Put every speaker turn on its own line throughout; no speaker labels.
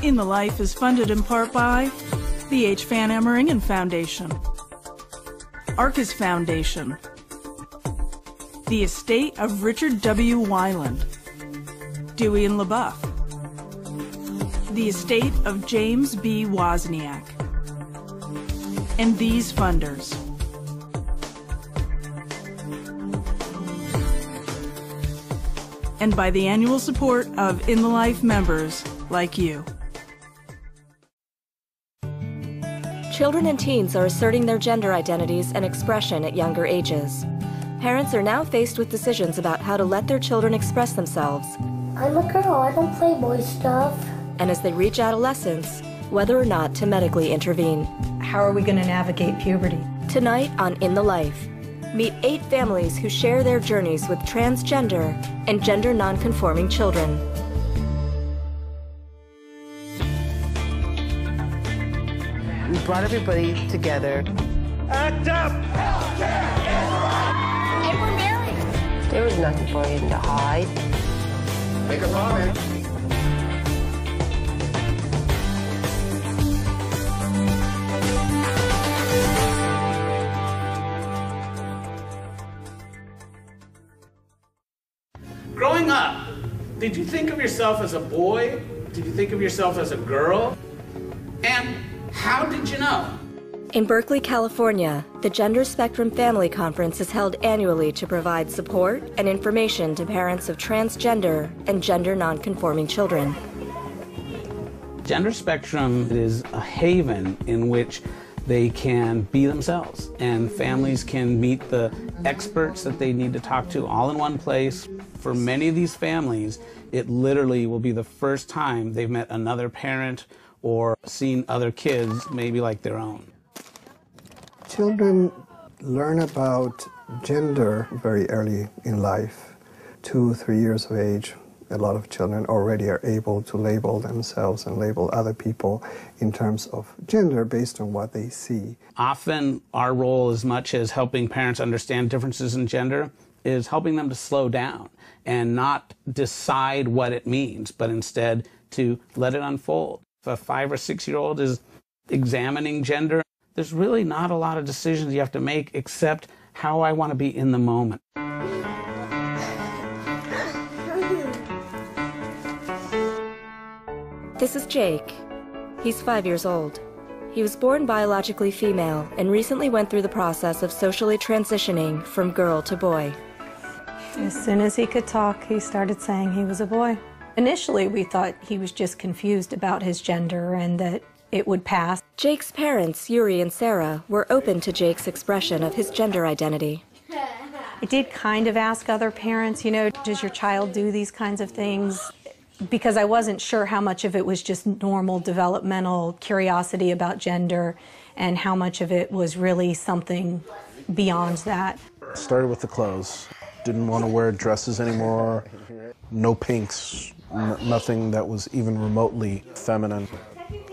In the Life is funded in part by the H. Van Emmeringen Foundation, Arcus Foundation, the estate of Richard W. Weiland, Dewey and LaBeouf, the estate of James B. Wozniak, and these funders. And by the annual support of In the Life members like you.
Children and teens are asserting their gender identities and expression at younger ages. Parents are now faced with decisions about how to let their children express themselves.
I'm a girl, I don't play boy stuff.
And as they reach adolescence, whether or not to medically intervene.
How are we going to navigate puberty?
Tonight on In the Life, meet 8 families who share their journeys with transgender and gender non-conforming children.
We brought everybody together.
Act up!
And we're married.
There was nothing for him to hide.
Make a comment.
Growing up, did you think of yourself as a boy? Did you think of yourself as a girl? And how did you know?
In Berkeley, California, the Gender Spectrum Family Conference is held annually to provide support and information to parents of transgender and gender non-conforming children.
Gender Spectrum is a haven in which they can be themselves, and families can meet the experts that they need to talk to all in one place. For many of these families, it literally will be the first time they've met another parent or seen other kids, maybe like their own.
Children learn about gender very early in life. 2, 3 years of age, a lot of children already are able to label themselves and label other people in terms of gender based on what they see.
Often our role, as much as helping parents understand differences in gender, is helping them to slow down and not decide what it means, but instead to let it unfold. If a 5 or 6-year-old is examining gender, there's really not a lot of decisions you have to make except how I want to be in the moment.
This is Jake. He's 5 years old. He was born biologically female and recently went through the process of socially transitioning from girl to boy.
As soon as he could talk, he started saying he was a boy. Initially, we thought he was just confused about his gender and that it would pass.
Jake's parents, Yuri and Sarah, were open to Jake's expression of his gender identity.
I did kind of ask other parents, you know, does your child do these kinds of things? Because I wasn't sure how much of it was just normal developmental curiosity about gender and how much of it was really something beyond that.
Started with the clothes. Didn't want to wear dresses anymore. No pinks, nothing that was even remotely feminine.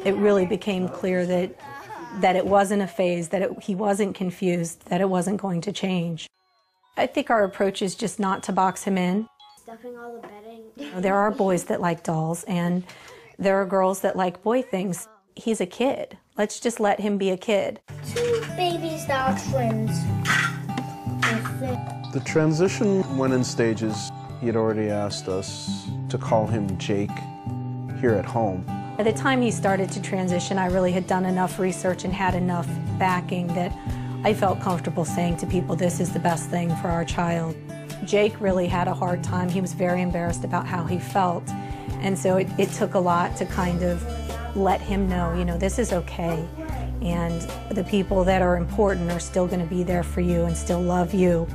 It really became clear that it wasn't a phase, that he wasn't confused, that it wasn't going to change. I think our approach is just not to box him in.
Stuffing all the bedding.
There are boys that like dolls, and there are girls that like boy things. He's a kid. Let's just let him be a kid.
2 babies that are twins.
The transition went in stages. He had already asked us to call him Jake here at home.
By the time he started to transition, I really had done enough research and had enough backing that I felt comfortable saying to people, this is the best thing for our child. Jake really had a hard time. He was very embarrassed about how he felt. And so it took a lot to kind of let him know, you know, this is okay. And the people that are important are still going to be there for you and still love you.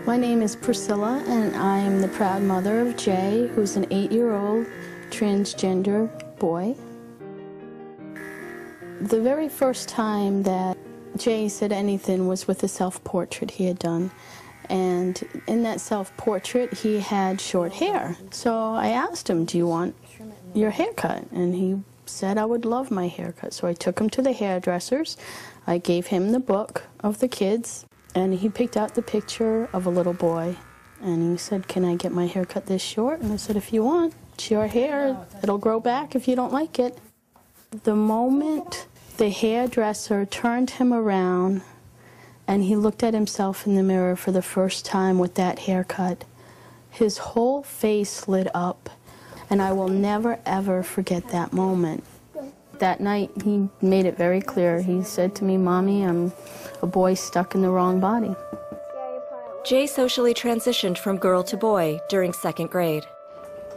My name is Priscilla, and I'm the proud mother of Jay, who's an 8-year-old transgender boy. The very first time that Jay said anything was with a self-portrait he had done. And in that self-portrait, he had short hair. So I asked him, do you want your haircut? And he said, I would love my haircut. So I took him to the hairdressers. I gave him the book of the kids. And he picked out the picture of a little boy, and he said, "Can I get my hair cut this short?" And I said, "If you want, it's your hair. It'll grow back if you don't like it." The moment the hairdresser turned him around and he looked at himself in the mirror for the first time with that haircut, his whole face lit up, and I will never, ever forget that moment. That night, he made it very clear. He said to me, "Mommy, I'm a boy stuck in the wrong body."
Jay socially transitioned from girl to boy during 2nd grade.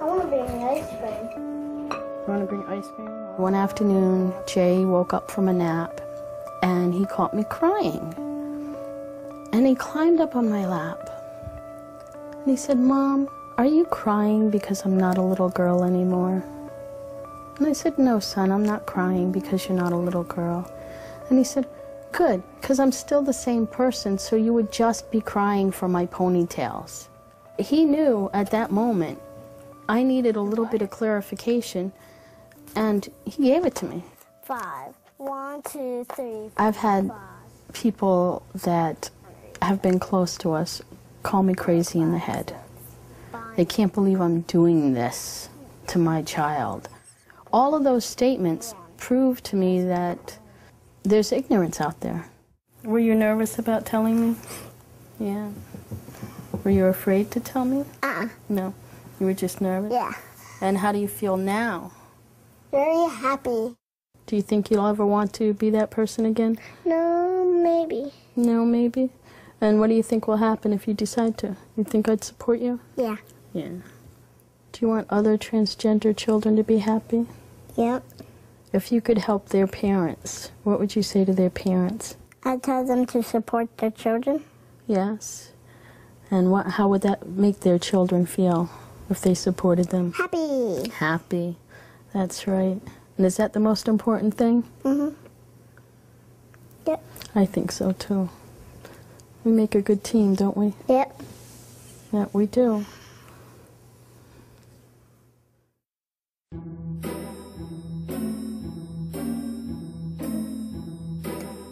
I want to bring the ice cream.
You want to bring ice cream? One afternoon, Jay woke up from a nap, and he caught me crying. And he climbed up on my lap. And he said, "Mom, are you crying because I'm not a little girl anymore?" And I said, "No, son, I'm not crying because you're not a little girl." And he said, "Good, because I'm still the same person, so you would just be crying for my ponytails." He knew at that moment I needed a little bit of clarification, and he gave it to me.
5. 1, 2, 3.
I've had people that have been close to us call me crazy in the head. They can't believe I'm doing this to my child. All of those statements prove to me that there's ignorance out there. Were you nervous about telling me? Yeah. Were you afraid to tell me? No. You were just nervous?
Yeah.
And how do you feel now?
Very happy.
Do you think you'll ever want to be that person again?
No, maybe.
No, maybe? And what do you think will happen if you decide to? You think I'd support you?
Yeah.
Yeah. Do you want other transgender children to be happy?
Yep.
If you could help their parents, what would you say to their parents?
I tell them to support their children.
Yes. And how would that make their children feel if they supported them?
Happy.
Happy. That's right. And is that the most important thing?
Mm-hmm. Yep.
I think so, too. We make a good team, don't we?
Yep.
Yeah, we do.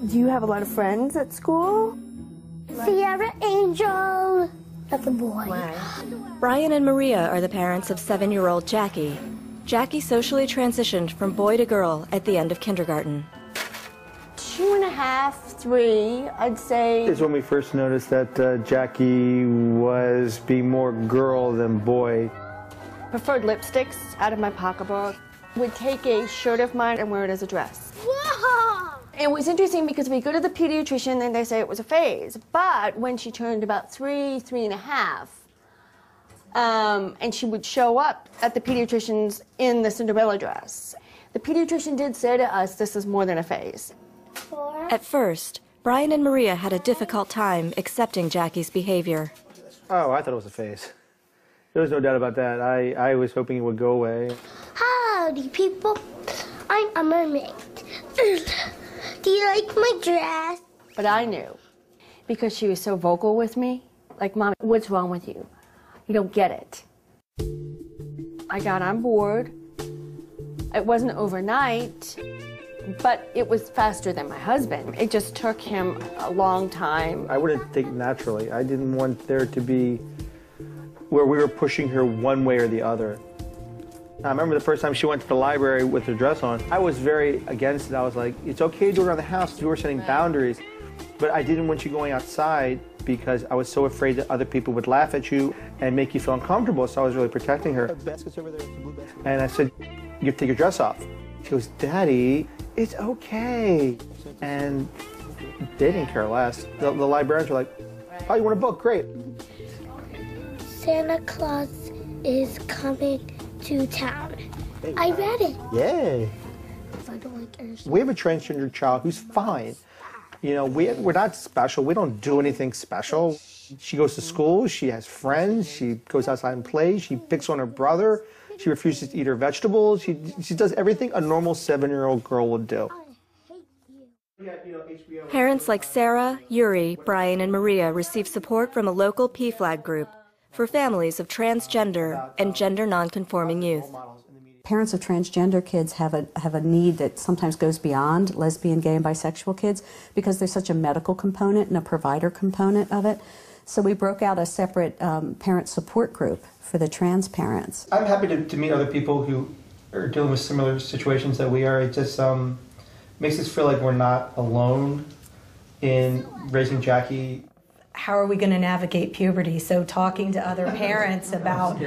Do you have a lot of friends at school?
Sierra Angel. That's a boy.
Brian and Maria are the parents of 7-year-old Jackie. Jackie socially transitioned from boy to girl at the end of kindergarten.
2.5, 3, I'd say.
Is when we first noticed that Jackie was being more girl than boy.
Preferred lipsticks out of my pocketbook. Would take a shirt of mine and wear it as a dress.
Whoa!
It was interesting because we go to the pediatrician and they say it was a phase. But when she turned about 3, 3.5, and she would show up at the pediatrician's in the Cinderella dress, the pediatrician did say to us, this is more than a phase.
At first, Brian and Maria had a difficult time accepting Jackie's behavior.
Oh, I thought it was a phase. There was no doubt about that. I was hoping it would go away.
Howdy, people. I'm a mermaid. Do you like my dress?
But I knew, because she was so vocal with me, like, "Mom, what's wrong with you? You don't get it." I got on board. It wasn't overnight, but it was faster than my husband. It just took him a long time.
I wouldn't think naturally. I didn't want there to be where we were pushing her one way or the other. I remember the first time she went to the library with her dress on, I was very against it. I was like, it's okay to do it around the house, you were setting boundaries. But I didn't want you going outside because I was so afraid that other people would laugh at you and make you feel uncomfortable, so I was really protecting her. And I said, you have to take your dress off. She goes, Daddy, it's okay. And they didn't care less. The librarians were like, oh, you want a book? Great.
Santa Claus is coming to town. I read it.
Yay.
I don't like Airstream.
We have a transgender child who's fine. You know, we're not special. We don't do anything special. She goes to school. She has friends. She goes outside and plays. She picks on her brother. She refuses to eat her vegetables. She does everything a normal 7-year-old girl would do.
Parents like Sarah, Yuri, Brian, and Maria receive support from a local PFLAG group for families of transgender and gender nonconforming youth.
Parents of transgender kids have a need that sometimes goes beyond lesbian, gay, and bisexual kids because there's such a medical component and a provider component of it. So we broke out a separate parent support group for the trans parents.
I'm happy to meet other people who are dealing with similar situations that we are. It just makes us feel like we're not alone in raising Jackie.
How are we going to navigate puberty? So talking to other parents about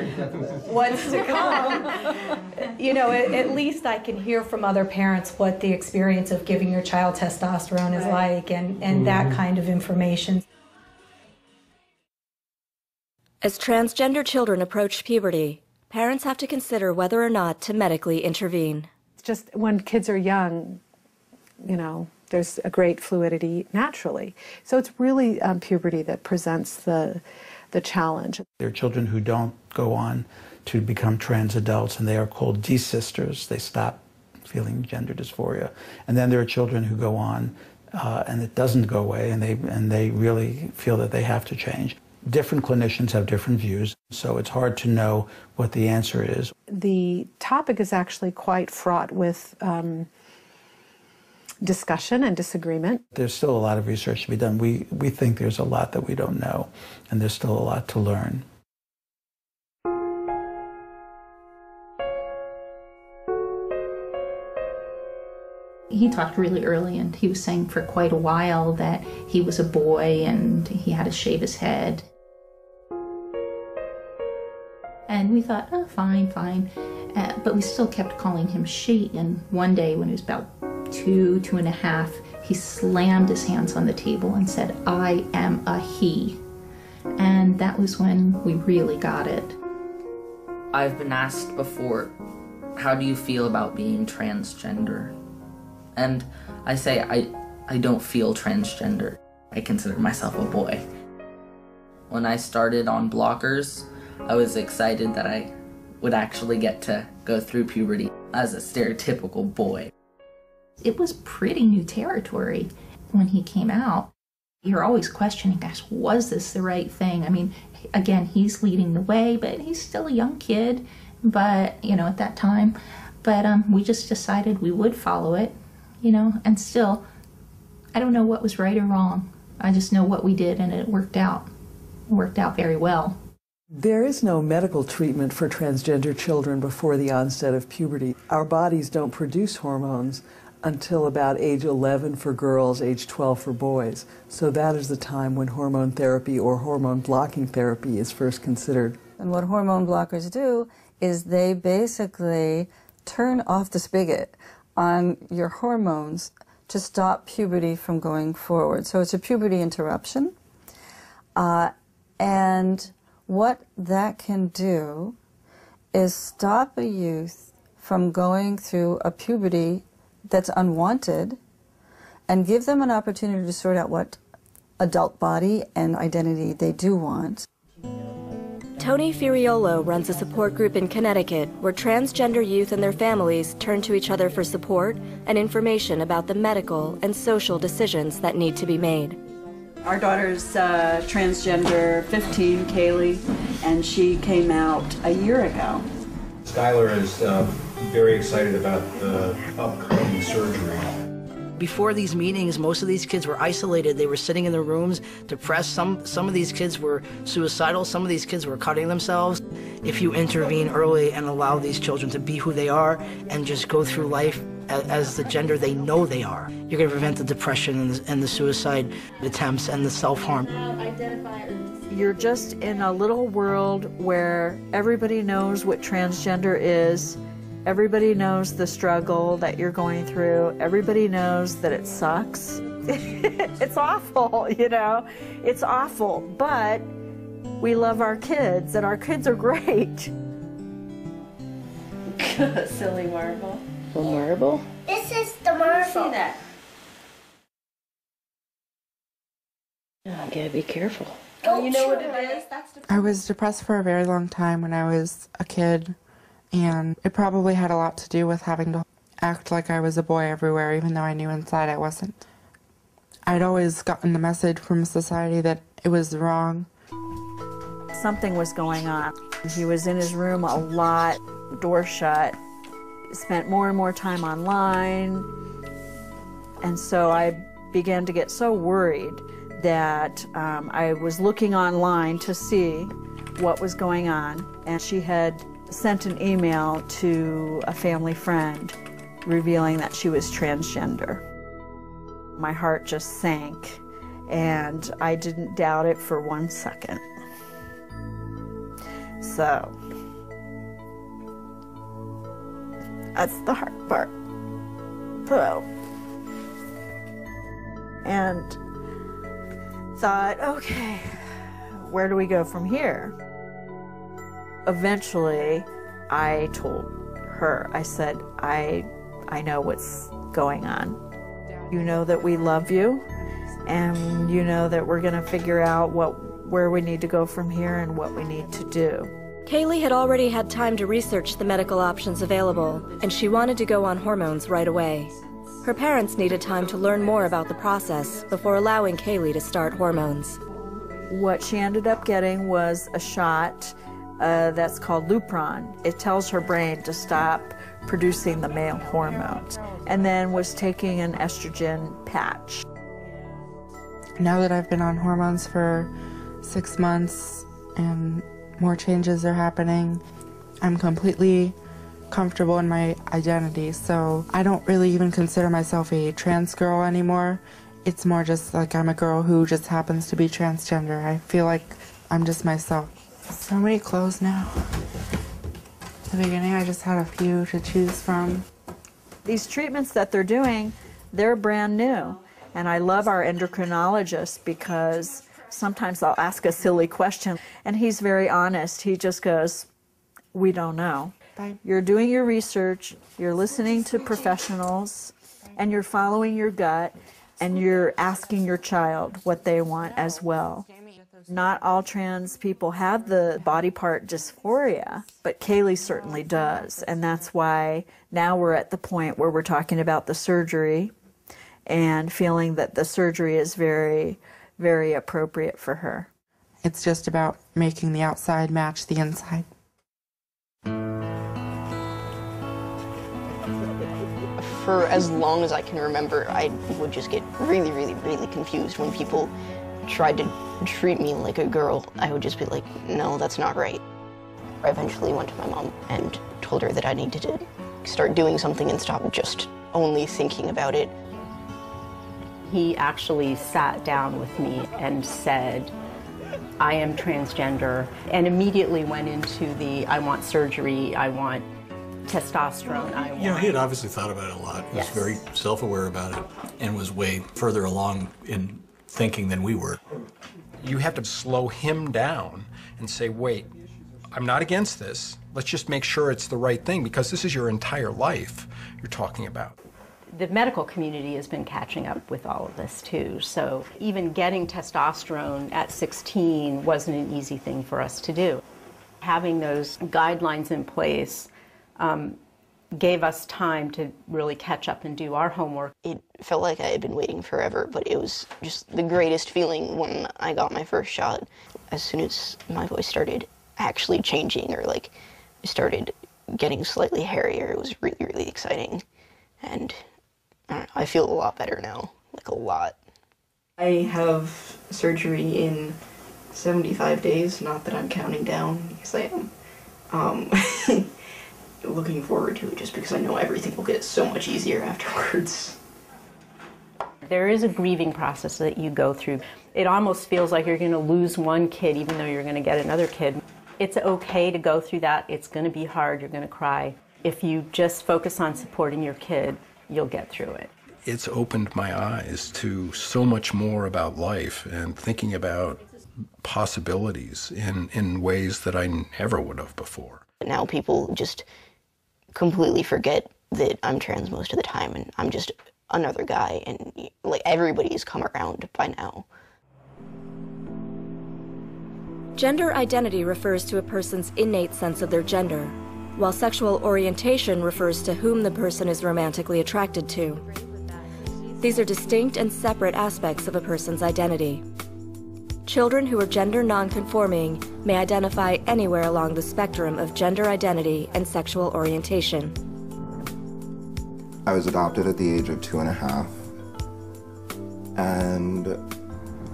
what's to come, you know, at least I can hear from other parents what the experience of giving your child testosterone is like and that kind of information.
As transgender children approach puberty, parents have to consider whether or not to medically intervene.
It's just when kids are young, you know, there's a great fluidity naturally. So it's really puberty that presents the challenge.
There are children who don't go on to become trans adults, and they are called desisters. They stop feeling gender dysphoria. And then there are children who go on and it doesn't go away, and they really feel that they have to change. Different clinicians have different views, so it's hard to know what the answer is.
The topic is actually quite fraught with discussion and disagreement.
There's still a lot of research to be done. We think there's a lot that we don't know, and there's still a lot to learn.
He talked really early, and he was saying for quite a while that he was a boy and he had to shave his head. And we thought, oh, fine. But we still kept calling him she. And one day when he was about 2.5, he slammed his hands on the table and said, I am a he. And that was when we really got it.
I've been asked before, how do you feel about being transgender? And I say, I don't feel transgender. I consider myself a boy. When I started on blockers, I was excited that I would actually get to go through puberty as a stereotypical boy.
It was pretty new territory when he came out. You're always questioning, gosh, was this the right thing? I mean, again, he's leading the way, but he's still a young kid, but, you know, at that time. But we just decided we would follow it, you know, and still, I don't know what was right or wrong. I just know what we did, and it worked out. It worked out very well.
There is no medical treatment for transgender children before the onset of puberty. Our bodies don't produce hormones until about age 11 for girls, age 12 for boys. So that is the time when hormone therapy or hormone blocking therapy is first considered.
And what hormone blockers do is they basically turn off the spigot on your hormones to stop puberty from going forward. So it's a puberty interruption. And what that can do is stop a youth from going through a puberty that's unwanted and give them an opportunity to sort out what adult body and identity they do want.
Tony Firiolo runs a support group in Connecticut where transgender youth and their families turn to each other for support and information about the medical and social decisions that need to be made.
Our daughter's transgender, 15, Kaylee, and she came out a year ago.
Skylar is very excited about the upcoming surgery.
Before these meetings, most of these kids were isolated. They were sitting in their rooms, depressed. Some of these kids were suicidal. Some of these kids were cutting themselves. If you intervene early and allow these children to be who they are and just go through life as the gender they know they are, you're going to prevent the depression and the suicide attempts and the self-harm.
You're just in a little world where everybody knows what transgender is. Everybody knows the struggle that you're going through. Everybody knows that it sucks. It's awful, you know. It's awful, but we love our kids, and our kids are great.
Silly marble.
A marble? This is the marble.
See that?
You gotta be careful.
Oh, you know what it is? That's
I was depressed for a very long time when I was a kid, and it probably had a lot to do with having to act like I was a boy everywhere, even though I knew inside I wasn't. I'd always gotten the message from society that it was wrong.
Something was going on. He was in his room a lot, door shut, spent more and more time online. And so I began to get so worried that I was looking online to see what was going on. And she had sent an email to a family friend revealing that she was transgender. My heart just sank, and I didn't doubt it for 1 second. So, that's the hard part. So, and thought, okay, where do we go from here? Eventually, I told her, I said, I know what's going on. You know that we love you, and you know that we're gonna figure out where we need to go from here and what we need to do.
Kaylee had already had time to research the medical options available, and she wanted to go on hormones right away. Her parents needed time to learn more about the process before allowing Kaylee to start hormones.
What she ended up getting was a shot that's called Lupron. It tells her brain to stop producing the male hormones, and then was taking an estrogen patch.
Now that I've been on hormones for 6 months and more changes are happening, I'm completely comfortable in my identity, so I don't really even consider myself a trans girl anymore. It's more just like I'm a girl who just happens to be transgender. I feel like I'm just myself. So many clothes now. At the beginning I just had a few to choose from.
These treatments that they're doing, they're brand new. And I love our endocrinologist because sometimes I'll ask a silly question and he's very honest. He just goes, we don't know.
Bye.
You're doing your research, you're listening to professionals, and you're following your gut, and you're asking your child what they want as well. Not all trans people have the body part dysphoria, but Kaylee certainly does. And that's why now we're at the point where we're talking about the surgery and feeling that the surgery is very, very appropriate for her.
It's just about making the outside match the inside.
For as long as I can remember, I would just get really, really, really confused when people tried to treat me like a girl. I would just be like, no, that's not right. I eventually went to my mom and told her that I needed to start doing something and stop just only thinking about it.
He actually sat down with me and said, I am transgender, and immediately went into the, I want surgery, I want testosterone, I want...
You know, he had obviously thought about it a lot. He was very self-aware about it and was way further along in thinking than we were.
You have to slow him down and say, wait, I'm not against this. Let's just make sure it's the right thing, because this is your entire life you're talking about.
The medical community has been catching up with all of this too, so even getting testosterone at 16 wasn't an easy thing for us to do. Having those guidelines in place gave us time to really catch up and do our homework.
It felt like I had been waiting forever, but it was just the greatest feeling when I got my first shot. As soon as my voice started actually changing, or like started getting slightly hairier, it was really, really exciting. And I feel a lot better now, like a lot.
I have surgery in 75 days, not that I'm counting down, because I am. Looking forward to it just because I know everything will get so much easier afterwards.
There is a grieving process that you go through. It almost feels like you're going to lose one kid even though you're going to get another kid. It's okay to go through that. It's going to be hard. You're going to cry. If you just focus on supporting your kid, you'll get through it.
It's opened my eyes to so much more about life and thinking about possibilities in ways that I never would have before.
Now people just completely forget that I'm trans most of the time, and I'm just another guy, and like everybody's come around by now.
Gender identity refers to a person's innate sense of their gender, while sexual orientation refers to whom the person is romantically attracted to. These are distinct and separate aspects of a person's identity. Children who are gender non-conforming may identify anywhere along the spectrum of gender identity and sexual orientation.
I was adopted at the age of 2.5, and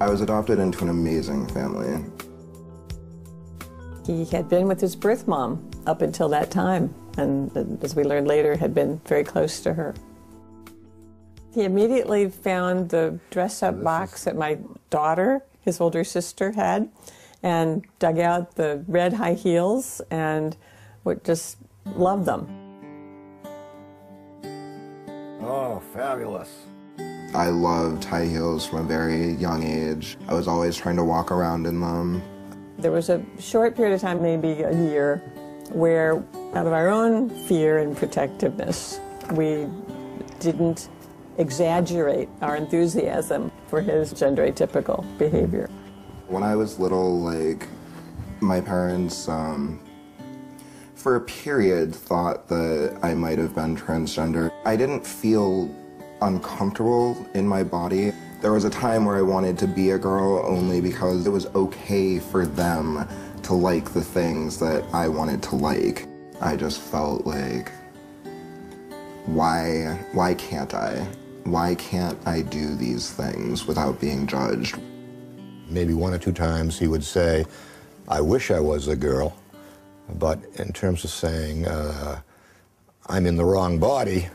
I was adopted into an amazing family.
He had been with his birth mom up until that time, and as we learned later, had been very close to her. He immediately found the dress-up box that my daughter, his older sister, had, and dug out the red high heels and would just love them.
Oh, fabulous.
I loved high heels from a very young age. I was always trying to walk around in them.
There was a short period of time, maybe a year, where out of our own fear and protectiveness, we didn't exaggerate our enthusiasm for his gender atypical behavior.
When I was little, like, my parents, for a period, thought that I might have been transgender. I didn't feel uncomfortable in my body. There was a time where I wanted to be a girl only because it was okay for them to like the things that I wanted to like. I just felt like, why can't I? Why can't I do these things without being judged?
Maybe 1 or 2 times he would say, I wish I was a girl, but in terms of saying, I'm in the wrong body,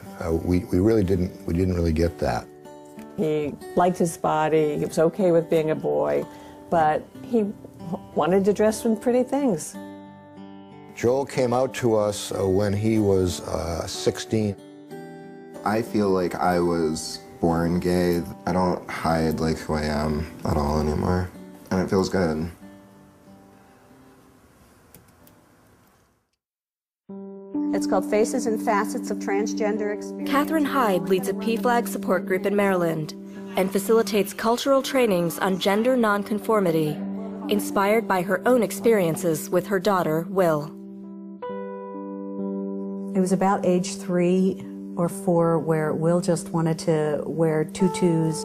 we didn't really get that.
He liked his body, he was okay with being a boy, but he wanted to dress in pretty things.
Joel came out to us when he was 16.
I feel like I was born gay. I don't hide like who I am at all anymore, and it feels good.
It's called Faces and Facets of Transgender Experience.
Catherine Hyde leads a PFLAG support group in Maryland and facilitates cultural trainings on gender nonconformity, inspired by her own experiences with her daughter, Will.
It was about age 3 or 4 where Will just wanted to wear tutus.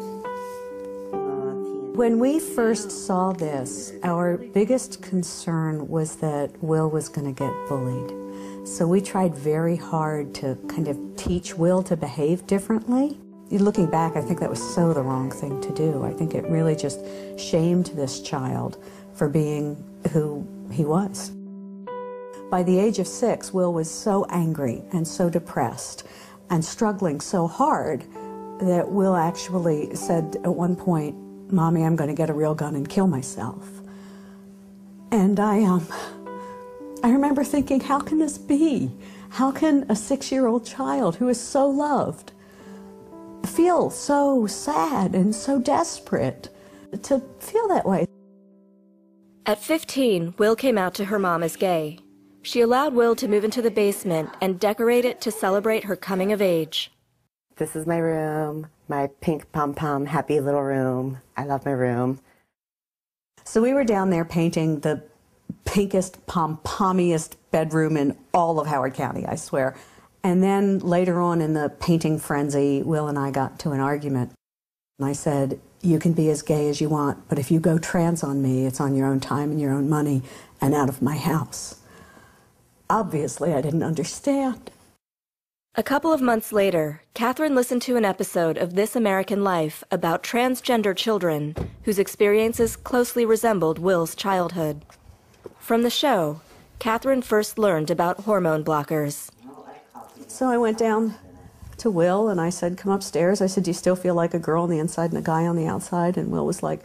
When we first saw this, our biggest concern was that Will was going to get bullied. So we tried very hard to kind of teach Will to behave differently. Looking back, I think that was so the wrong thing to do. I think it really just shamed this child for being who he was. By the age of 6, Will was so angry and so depressed and struggling so hard that Will actually said at one point, Mommy, I'm going to get a real gun and kill myself. And I remember thinking, how can this be? How can a 6-year-old child who is so loved feel so sad and so desperate to feel that way?
At 15, Will came out to her mom as gay. She allowed Will to move into the basement and decorate it to celebrate her coming of age.
This is my room, my pink pom-pom happy little room. I love my room.
So we were down there painting the pinkest, pom-pommiest bedroom in all of Howard County, I swear. And then later on in the painting frenzy, Will and I got to an argument. And I said, you can be as gay as you want, but if you go trans on me, it's on your own time and your own money and out of my house. Obviously, I didn't understand.
A couple of months later, Catherine listened to an episode of This American Life about transgender children whose experiences closely resembled Will's childhood. From the show, Catherine first learned about hormone blockers.
So I went down to Will and I said, come upstairs. I said, do you still feel like a girl on the inside and a guy on the outside? And Will was like,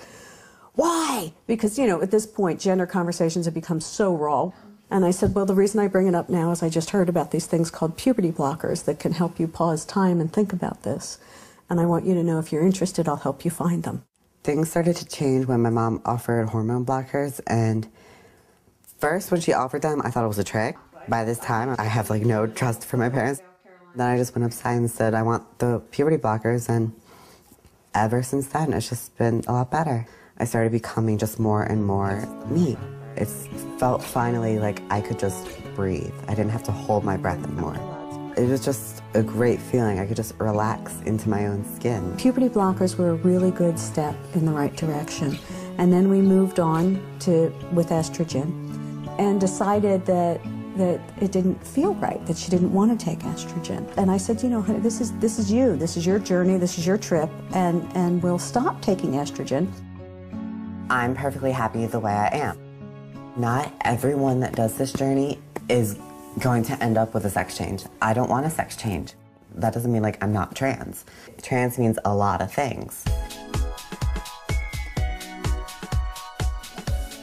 why? Because, you know, at this point, gender conversations have become so raw. And I said, well, the reason I bring it up now is I just heard about these things called puberty blockers that can help you pause time and think about this. And I want you to know if you're interested, I'll help you find them.
Things started to change when my mom offered hormone blockers, and first when she offered them, I thought it was a trick. By this time, I have like no trust for my parents. Then I just went upside and said, I want the puberty blockers, and ever since then, it's just been a lot better. I started becoming just more and more me. It felt finally like I could just breathe. I didn't have to hold my breath anymore. It was just a great feeling. I could just relax into my own skin.
Puberty blockers were a really good step in the right direction. And then we moved on with estrogen and decided that that it didn't feel right, that she didn't want to take estrogen. And I said, you know, honey, this is you. This is your journey. This is your trip. And we'll stop taking estrogen.
I'm perfectly happy the way I am. Not everyone that does this journey is going to end up with a sex change. I don't want a sex change. That doesn't mean like I'm not trans. Trans means a lot of things.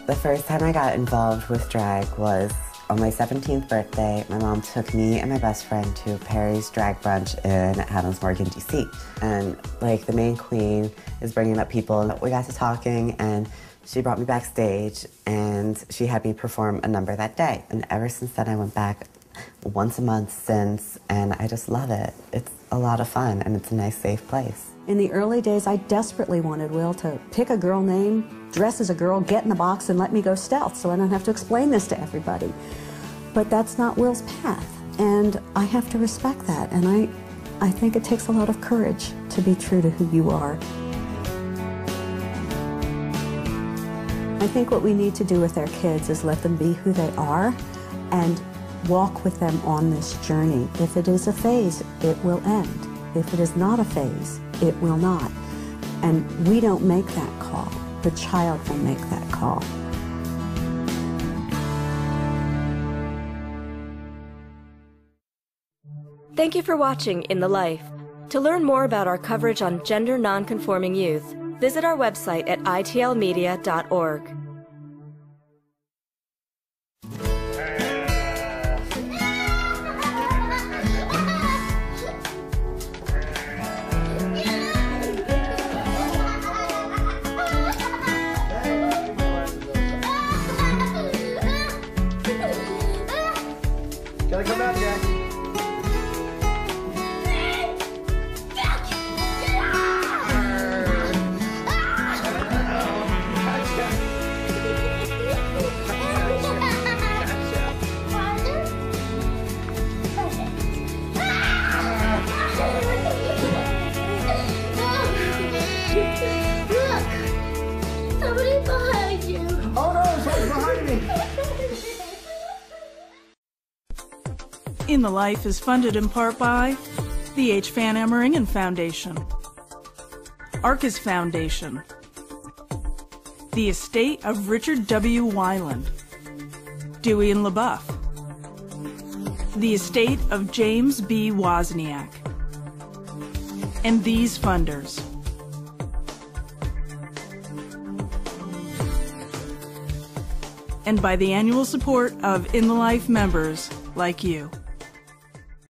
The first time I got involved with drag was on my 17th birthday. My mom took me and my best friend to Perry's drag brunch in Adams Morgan, DC. And like the main queen is bringing up people. We got to talking and she brought me backstage and she had me perform a number that day. And ever since then I went back once a month since, and I just love it. It's a lot of fun and it's a nice, safe place.
In the early days, I desperately wanted Will to pick a girl name, dress as a girl, get in the box, and let me go stealth so I don't have to explain this to everybody. But that's not Will's path, and I have to respect that, and I think it takes a lot of courage to be true to who you are. I think what we need to do with our kids is let them be who they are and walk with them on this journey. If it is a phase, it will end. If it is not a phase, it will not. And we don't make that call. The child will make that call.
Thank you for watching In the Life. To learn more about our coverage on gender nonconforming youth, visit our website at itlmedia.org.
Gotta come out, Jackie.
Somebody behind you.
Oh no, someone's behind me.
In the Life is funded in part by the H. Van Emmeringen Foundation, Arcus Foundation, the estate of Richard W. Weiland, Dewey and LaBeouf, the estate of James B. Wozniak, and these funders. And by the annual support of In the Life members like you.